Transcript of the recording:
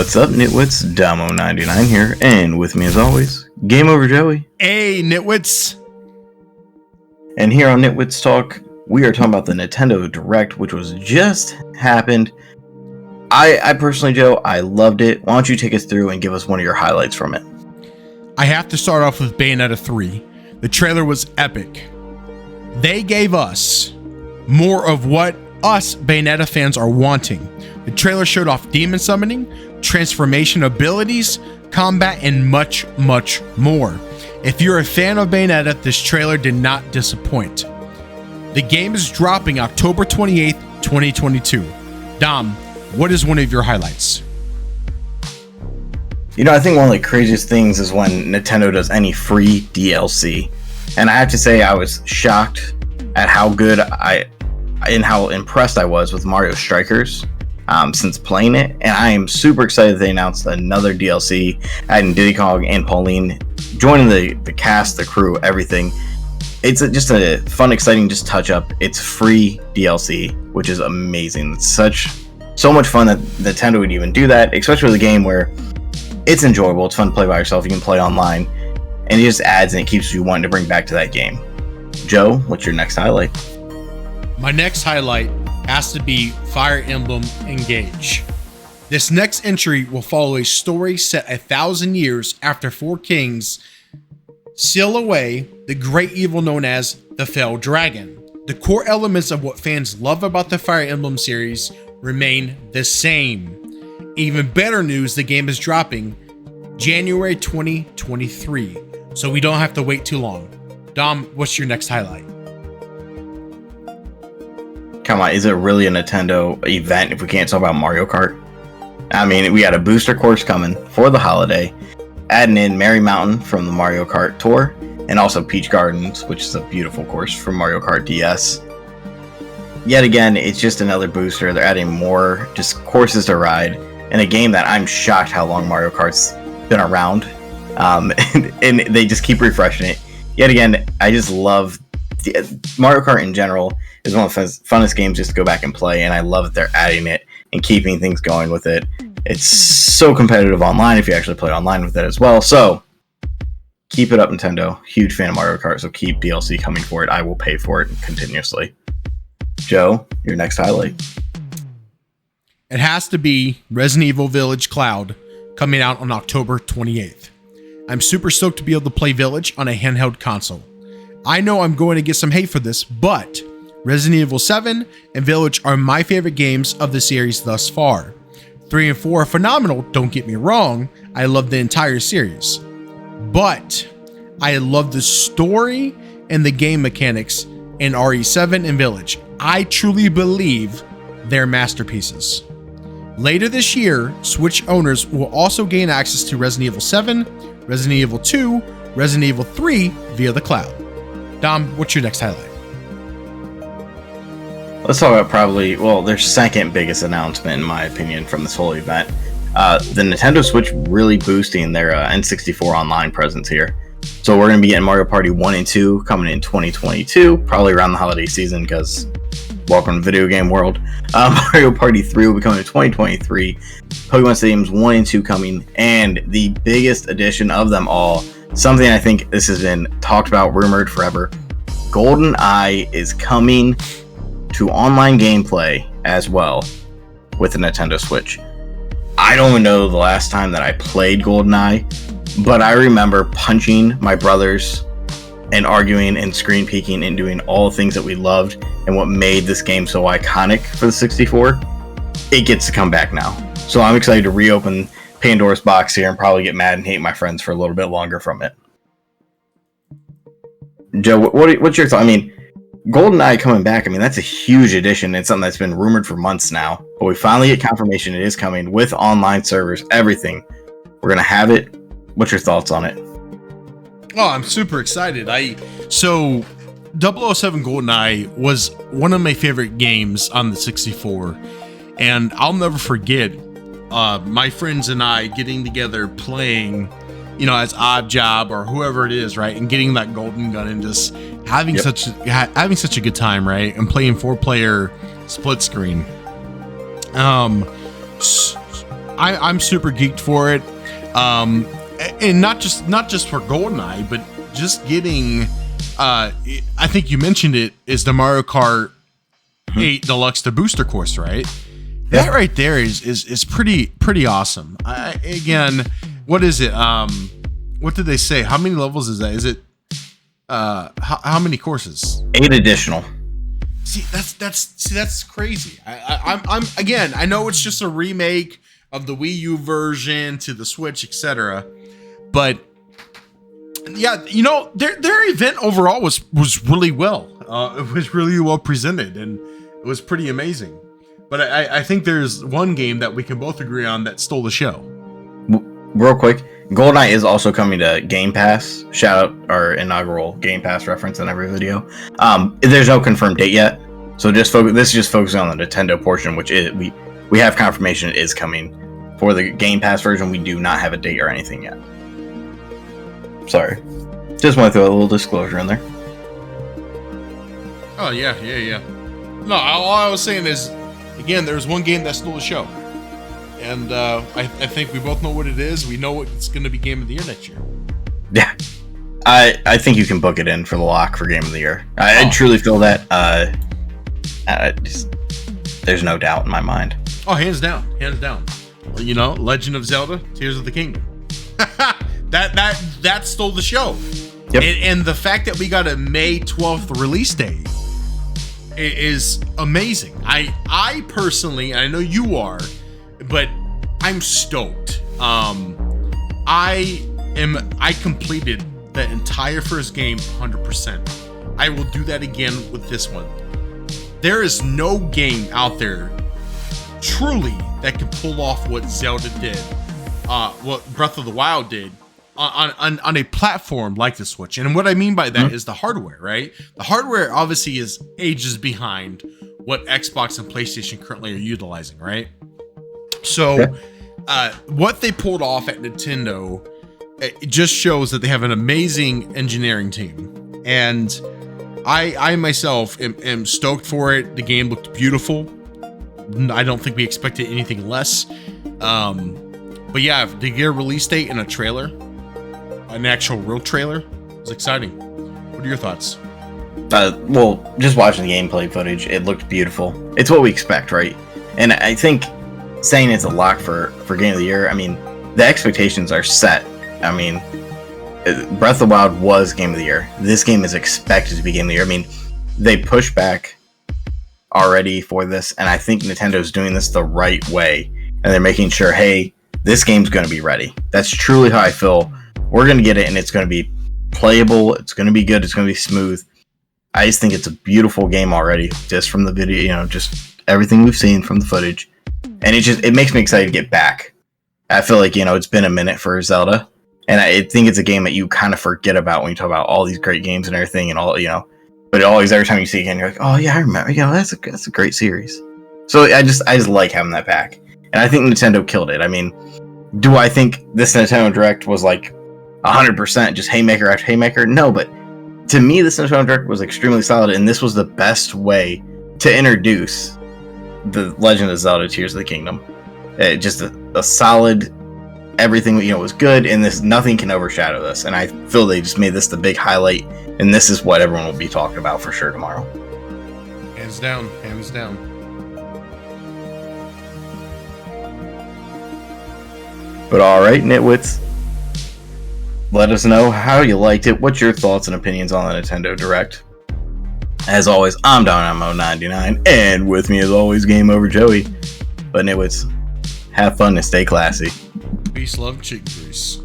What's up, Nitwits? Damo99 here, and with me as always, Game Over Joey. Hey, Nitwits! And here on Nitwits Talk, we are talking about the Nintendo Direct, which was just happened. I personally, Joe, I loved it. Why don't you take us through and give us one of your highlights from it? I have to start off with Bayonetta 3. The trailer was epic. They gave us more of what us Bayonetta fans are wanting. The trailer showed off demon summoning, transformation abilities, combat, and much, much more. If you're a fan of Bayonetta, this trailer did not disappoint. The game is dropping October 28th, 2022. Dom, what is one of your highlights? You know, I think one of the craziest things is when Nintendo does any free DLC. And I have to say, I was shocked at how good and how impressed I was with Mario Strikers since playing it. And I am super excited they announced another DLC, adding Diddy Kong and Pauline, joining the cast, the crew, everything. It's just a fun, exciting just touch up. It's free DLC, which is amazing. It's so much fun that Nintendo would even do that, especially with a game where it's enjoyable. It's fun to play by yourself. You can play online, and it just adds and it keeps you wanting to bring back to that game. Joe, what's your next highlight? My next highlight has to be Fire Emblem Engage. This next entry will follow a story set 1,000 years after four kings seal away the great evil known as the Fell Dragon. The core elements of what fans love about the Fire Emblem series remain the same. Even better news, the game is dropping January 2023, so we don't have to wait too long. Dom, what's your next highlight? Come on, is it really a Nintendo event if we can't talk about Mario Kart? I mean, we got a booster course coming for the holiday, adding in Merry Mountain from the Mario Kart Tour, and also Peach Gardens, which is a beautiful course from Mario Kart DS. Yet again, it's just another booster. They're adding more just courses to ride in a game that I'm shocked how long Mario Kart's been around. And they just keep refreshing it. Yet again, I just love Mario Kart in general is one of the funnest games just to go back and play, and I love that they're adding it and keeping things going with it. It's so competitive online if you actually play online with it as well. So keep it up, Nintendo. Huge fan of Mario Kart, so keep DLC coming for it. I will pay for it continuously. Joe, your next highlight. It has to be Resident Evil Village Cloud, coming out on October 28th. I'm super stoked to be able to play Village on a handheld console. I know I'm going to get some hate for this, but Resident Evil 7 and Village are my favorite games of the series thus far. 3 and 4 are phenomenal, don't get me wrong. I love the entire series. But I love the story and the game mechanics in RE7 and Village. I truly believe they're masterpieces. Later this year, Switch owners will also gain access to Resident Evil 7, Resident Evil 2, Resident Evil 3 via the cloud. Dom, what's your next highlight? Let's talk about their second biggest announcement, in my opinion, from this whole event. The Nintendo Switch really boosting their N64 online presence here. So we're going to be getting Mario Party 1 and 2 coming in 2022, probably around the holiday season, because welcome to video game world. Mario Party 3 will be coming in 2023. Pokemon Stadiums 1 and 2 coming, and the biggest addition of them all, something I think this has been talked about, rumored forever, GoldenEye is coming to online gameplay as well with the Nintendo Switch. I don't even know the last time that I played GoldenEye, but I remember punching my brothers and arguing and screen peeking and doing all the things that we loved and what made this game so iconic for the 64. It gets to come back now. So I'm excited to reopen Pandora's box here and probably get mad and hate my friends for a little bit longer from it. Joe, what's your thought? I mean, GoldenEye coming back, I mean, that's a huge addition. It's something that's been rumored for months now, but we finally get confirmation it is coming with online servers, everything. We're going to have it. What's your thoughts on it? Oh, I'm super excited. So 007 GoldenEye was one of my favorite games on the 64, and I'll never forget my friends and I getting together playing, as Odd Job or whoever it is, right, and getting that golden gun and just having such a good time, right, and playing 4-player split screen. I'm super geeked for it, and not just for GoldenEye, but just getting. I think you mentioned it is the Mario Kart 8 Deluxe, the booster course, right? Yeah. That right there is pretty awesome. Again, what is it? What did they say? How many levels is that? Is it how many courses? 8 additional. See, that's crazy. I'm again, I know it's just a remake of the Wii U version to the Switch, etc. But yeah, you know, their event overall was really well. It was really well presented, and it was pretty amazing. But I think there's one game that we can both agree on that stole the show. Real quick, GoldenEye is also coming to Game Pass. Shout out our inaugural Game Pass reference in every video. There's no confirmed date yet, so this is just focusing on the Nintendo portion, which we have confirmation it is coming. For the Game Pass version, we do not have a date or anything yet. Sorry, just want to throw a little disclosure in there. Oh yeah. No, all I was saying is, again, there's one game that stole the show. And I think we both know what it is. We know it's going to be Game of the Year next year. Yeah. I think you can book it in for the lock for Game of the Year. I truly feel that. There's no doubt in my mind. Oh, hands down. Well, you know, Legend of Zelda, Tears of the Kingdom. that stole the show. Yep. And the fact that we got a May 12th release date is amazing. I personally, I know you are, but I'm stoked. I completed the entire first game 100%. I will do that again with this one. There is no game out there truly that can pull off what Zelda did, what Breath of the Wild did on a platform like the Switch. And what I mean by that is the hardware, right? The hardware obviously is ages behind what Xbox and PlayStation currently are utilizing, right? So what they pulled off at Nintendo, it just shows that they have an amazing engineering team. And I myself am stoked for it. The game looked beautiful. I don't think we expected anything less. But yeah, to get a release date and a trailer, an actual real trailer, is exciting. What are your thoughts? Well, just watching the gameplay footage, it looked beautiful. It's what we expect, right? And I think saying it's a lock for Game of the Year, I mean, the expectations are set. I mean, Breath of the Wild was Game of the Year. This game is expected to be Game of the Year. I mean, they pushed back already for this, and I think Nintendo's doing this the right way. And they're making sure, hey, this game's going to be ready. That's truly how I feel. We're going to get it, and it's going to be playable. It's going to be good. It's going to be smooth. I just think it's a beautiful game already, just from the video, you know, just everything we've seen from the footage. And it makes me excited to get back. I feel like, you know, it's been a minute for Zelda, and I think it's a game that you kind of forget about when you talk about all these great games and everything and all, you know, but always, every time you see it again, you're like, oh yeah, I remember, you know, that's a great series. So I just like having that back. And I think Nintendo killed it. I mean, do I think this Nintendo Direct was like 100% just haymaker after haymaker? No, but to me, this Nintendo Direct was extremely solid, and this was the best way to introduce the Legend of Zelda Tears of the Kingdom. Just a solid, everything, you know, was good, and nothing can overshadow this. And I feel they just made this the big highlight, and this is what everyone will be talking about for sure tomorrow. Hands down. But all right, Nitwits, let us know how you liked it. What's your thoughts and opinions on the Nintendo Direct? As always, I'm Dynamo99, and with me as always, Game Over Joey. But Nitwits, have fun and stay classy. Peace, love, chick grease.